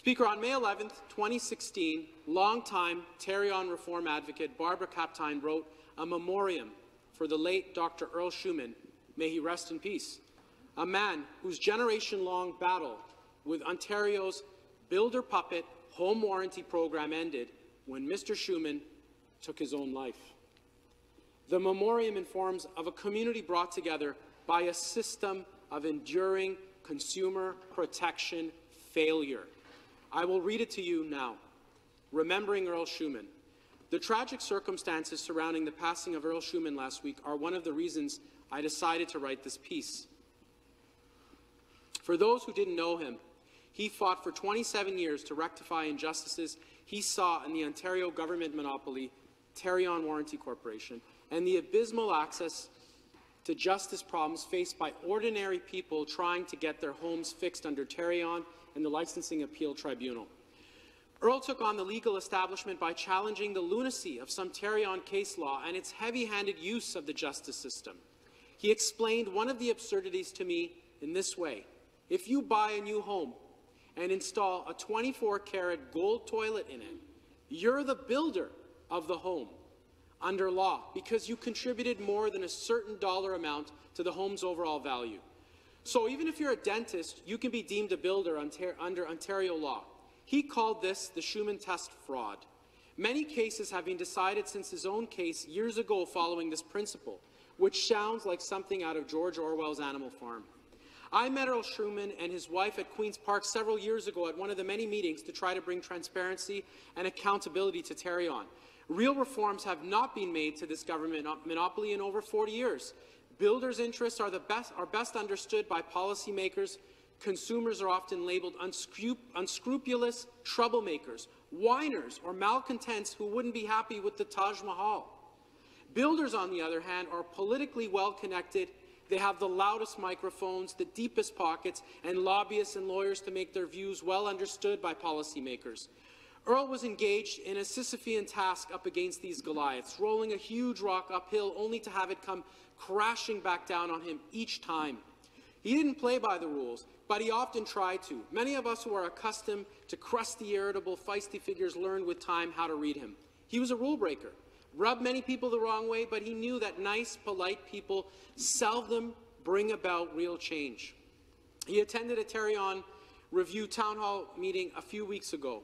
Speaker, on May 11, 2016, longtime Tarion Reform Advocate Barbara Captijn wrote a memoriam for the late Dr. Earl Shuman, may he rest in peace, a man whose generation-long battle with Ontario's builder puppet home warranty program ended when Mr. Shuman took his own life. The memoriam informs of a community brought together by a system of enduring consumer protection failure. I will read it to you now. Remembering Earl Shuman. The tragic circumstances surrounding the passing of Earl Shuman last week are one of the reasons I decided to write this piece. For those who didn't know him, he fought for 27 years to rectify injustices he saw in the Ontario government monopoly, Tarion Warranty Corporation, and the abysmal access to justice problems faced by ordinary people trying to get their homes fixed under Tarion and the Licensing Appeal Tribunal. Earl took on the legal establishment by challenging the lunacy of some Tarion case law and its heavy-handed use of the justice system. He explained one of the absurdities to me in this way. If you buy a new home and install a 24-karat gold toilet in it, you're the builder of the home under law because you contributed more than a certain dollar amount to the home's overall value. So even if you're a dentist, you can be deemed a builder under Ontario law. He called this the Shuman test fraud. Many cases have been decided since his own case years ago following this principle, which sounds like something out of George Orwell's Animal Farm. I met Earl Shuman and his wife at Queen's Park several years ago at one of the many meetings to try to bring transparency and accountability to Tarion. Real reforms have not been made to this government monopoly in over 40 years. Builders' interests are best understood by policymakers. Consumers are often labeled unscrupulous troublemakers, whiners, or malcontents who wouldn't be happy with the Taj Mahal. Builders, on the other hand, are politically well-connected. They have the loudest microphones, the deepest pockets, and lobbyists and lawyers to make their views well understood by policymakers. Earl was engaged in a Sisyphean task up against these Goliaths, rolling a huge rock uphill only to have it come crashing back down on him each time. He didn't play by the rules, but he often tried to. Many of us who are accustomed to crusty, irritable, feisty figures learned with time how to read him. He was a rule breaker, rubbed many people the wrong way, but he knew that nice, polite people seldom bring about real change. He attended a Tarion Review Town Hall meeting a few weeks ago.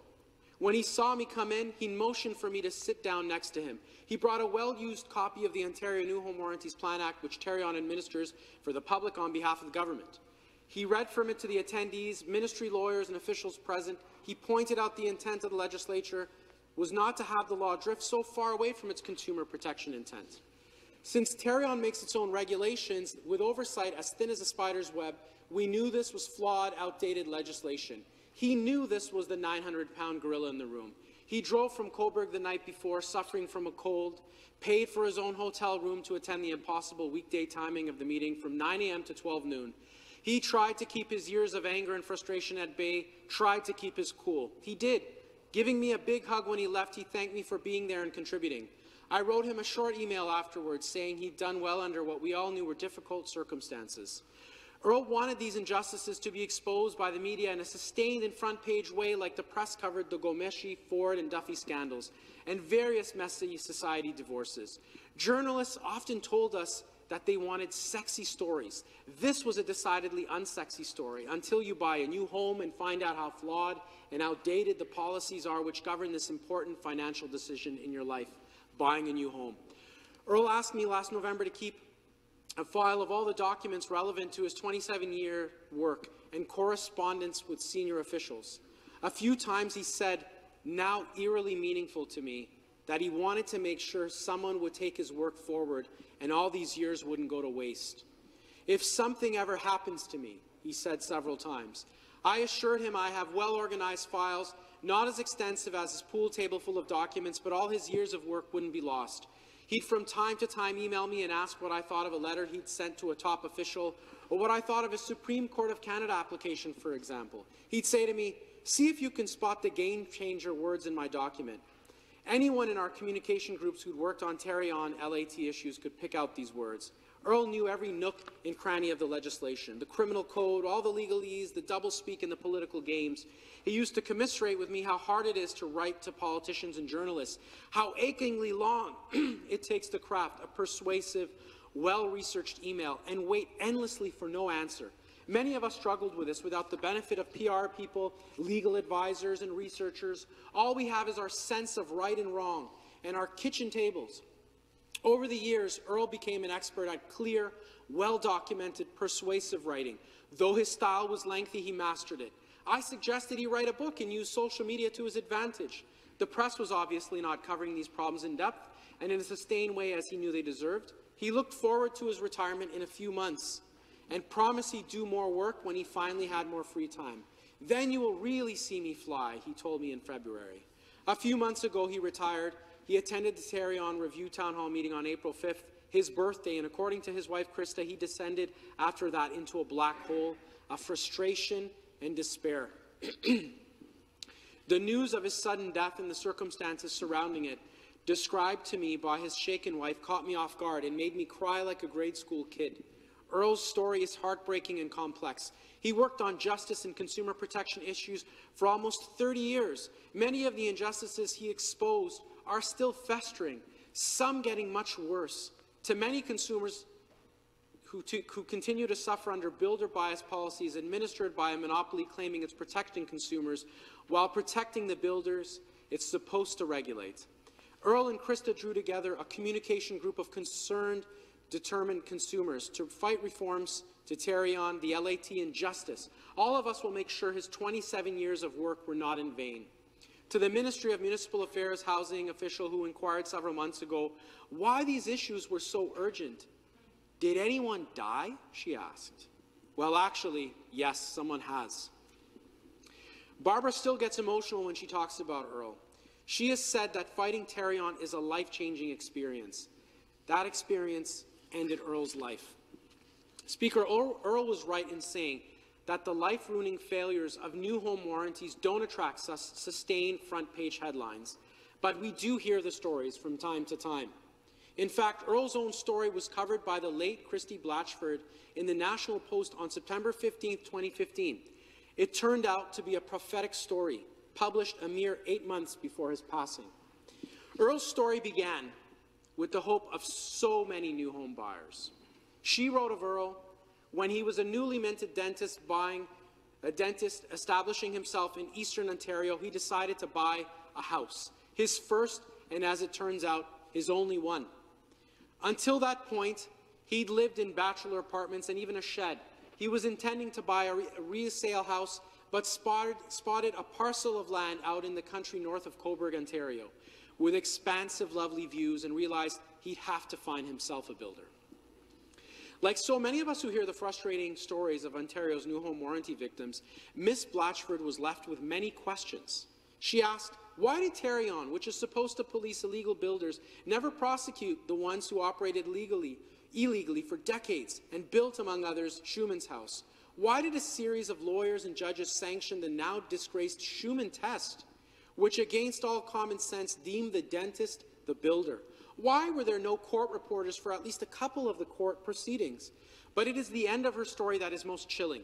When he saw me come in, he motioned for me to sit down next to him. He brought a well-used copy of the Ontario New Home Warranties Plan Act, which Tarion administers for the public on behalf of the government. He read from it to the attendees, ministry lawyers and officials present. He pointed out the intent of the legislature was not to have the law drift so far away from its consumer protection intent. Since Tarion makes its own regulations with oversight as thin as a spider's web, we knew this was flawed, outdated legislation. He knew this was the 900-pound gorilla in the room. He drove from Cobourg the night before, suffering from a cold, paid for his own hotel room to attend the impossible weekday timing of the meeting from 9 a.m. to 12 noon. He tried to keep his years of anger and frustration at bay, tried to keep his cool. He did. Giving me a big hug when he left, he thanked me for being there and contributing. I wrote him a short email afterwards saying he'd done well under what we all knew were difficult circumstances. Earl wanted these injustices to be exposed by the media in a sustained and front-page way like the press covered the Gomeshi, Ford and Duffy scandals and various messy society divorces. Journalists often told us that they wanted sexy stories. This was a decidedly unsexy story until you buy a new home and find out how flawed and outdated the policies are which govern this important financial decision in your life, buying a new home. Earl asked me last November to keep a file of all the documents relevant to his 27-year work and correspondence with senior officials. A few times he said, now eerily meaningful to me, that he wanted to make sure someone would take his work forward and all these years wouldn't go to waste. If something ever happens to me, he said several times, I assured him I have well-organized files, not as extensive as his pool table full of documents, but all his years of work wouldn't be lost. He'd from time to time email me and ask what I thought of a letter he'd sent to a top official, or what I thought of a Supreme Court of Canada application, for example. He'd say to me, see if you can spot the game-changer words in my document. Anyone in our communication groups who'd worked on Tarion LAT issues could pick out these words. Earl knew every nook and cranny of the legislation, the criminal code, all the legalese, the doublespeak, and the political games. He used to commiserate with me how hard it is to write to politicians and journalists, how achingly long it takes to craft a persuasive, well-researched email and wait endlessly for no answer. Many of us struggled with this without the benefit of PR people, legal advisors, and researchers. All we have is our sense of right and wrong and our kitchen tables. Over the years, Earl became an expert at clear, well-documented, persuasive writing. Though his style was lengthy, he mastered it. I suggested he write a book and use social media to his advantage. The press was obviously not covering these problems in depth and in a sustained way as he knew they deserved. He looked forward to his retirement in a few months and promised he'd do more work when he finally had more free time. Then you will really see me fly, he told me in February. A few months ago, he retired. He attended the Tarion Review Town Hall meeting on April 5th, his birthday, and according to his wife, Krista, he descended after that into a black hole of frustration and despair. The news of his sudden death and the circumstances surrounding it, described to me by his shaken wife, caught me off guard and made me cry like a grade school kid. Earl's story is heartbreaking and complex. He worked on justice and consumer protection issues for almost 30 years. Many of the injustices he exposed are still festering, some getting much worse. To many consumers who continue to suffer under builder bias policies administered by a monopoly claiming it's protecting consumers, while protecting the builders it's supposed to regulate. Earl and Krista drew together a communication group of concerned, determined consumers to fight reforms to Tarion, the LAT, and justice. All of us will make sure his 27 years of work were not in vain. To the Ministry of Municipal Affairs housing official who inquired several months ago why these issues were so urgent, "Did anyone die?" she asked. Well, actually, yes, someone has. Barbara still gets emotional when she talks about Earl. She has said that fighting Tarion is a life-changing experience. That experience ended Earl's life. Speaker, Earl was right in saying that the life-ruining failures of new home warranties don't attract sustained front-page headlines, but we do hear the stories from time to time. In fact, Earl's own story was covered by the late Christy Blatchford in the National Post on September 15, 2015. It turned out to be a prophetic story, published a mere 8 months before his passing. Earl's story began with the hope of so many new home buyers. She wrote of Earl when he was a newly minted dentist establishing himself in Eastern Ontario. He decided to buy a house, his first and, as it turns out, his only one. Until that point, he'd lived in bachelor apartments and even a shed. He was intending to buy a resale house, but spotted a parcel of land out in the country north of Cobourg, Ontario, with expansive, lovely views, and realized he'd have to find himself a builder. Like so many of us who hear the frustrating stories of Ontario's new home warranty victims, Miss Blatchford was left with many questions. She asked, why did Tarion, which is supposed to police illegal builders, never prosecute the ones who operated illegally for decades and built, among others, Shuman's house? Why did a series of lawyers and judges sanction the now disgraced Shuman test, which against all common sense deemed the dentist the builder? Why were there no court reporters for at least a couple of the court proceedings? But it is the end of her story that is most chilling.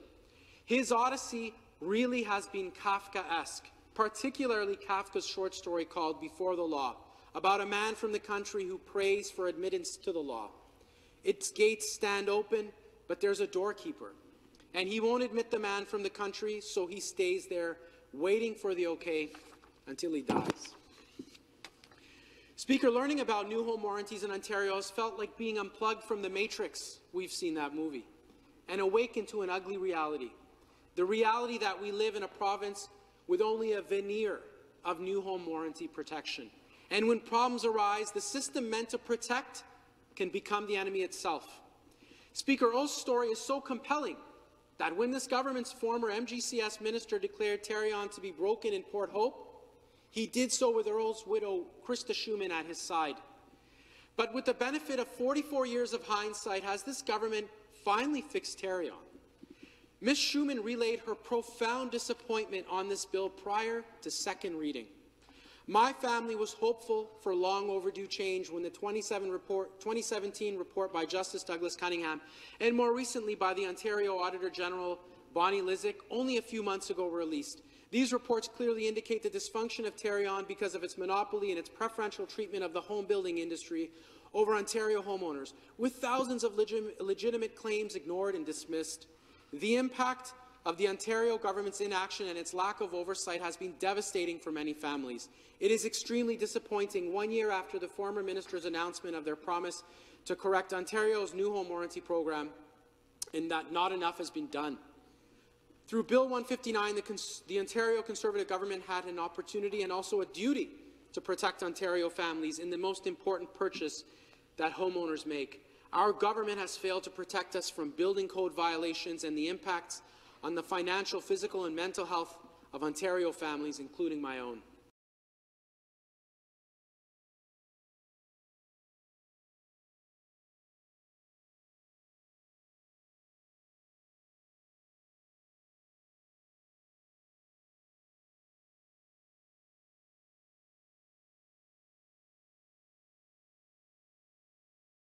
His odyssey really has been Kafkaesque, particularly Kafka's short story called Before the Law, about a man from the country who prays for admittance to the law. Its gates stand open, but there's a doorkeeper, and he won't admit the man from the country, so he stays there, waiting for the okay until he dies. Speaker, learning about new home warranties in Ontario has felt like being unplugged from the Matrix. We've seen that movie, and awakened to an ugly reality. The reality that we live in a province with only a veneer of new home warranty protection. And when problems arise, the system meant to protect can become the enemy itself. Speaker, Earl's story is so compelling that when this government's former MGCS minister declared Tarion to be broken in Port Hope, he did so with Earl's widow, Krista Shuman, at his side. But with the benefit of 44 years of hindsight, has this government finally fixed Tarion? Ms. Shuman relayed her profound disappointment on this bill prior to second reading. My family was hopeful for long overdue change when the 2017 report by Justice Douglas Cunningham and more recently by the Ontario Auditor General Bonnie Lysyk only a few months ago were released. These reports clearly indicate the dysfunction of Tarion because of its monopoly and its preferential treatment of the home building industry over Ontario homeowners, with thousands of legitimate claims ignored and dismissed. The impact of the Ontario government's inaction and its lack of oversight has been devastating for many families. It is extremely disappointing 1 year after the former minister's announcement of their promise to correct Ontario's new home warranty program, and that not enough has been done. Through Bill 159, the Ontario Conservative government had an opportunity and also a duty to protect Ontario families in the most important purchase that homeowners make. Our government has failed to protect us from building code violations and the impacts on the financial, physical and mental health of Ontario families, including my own.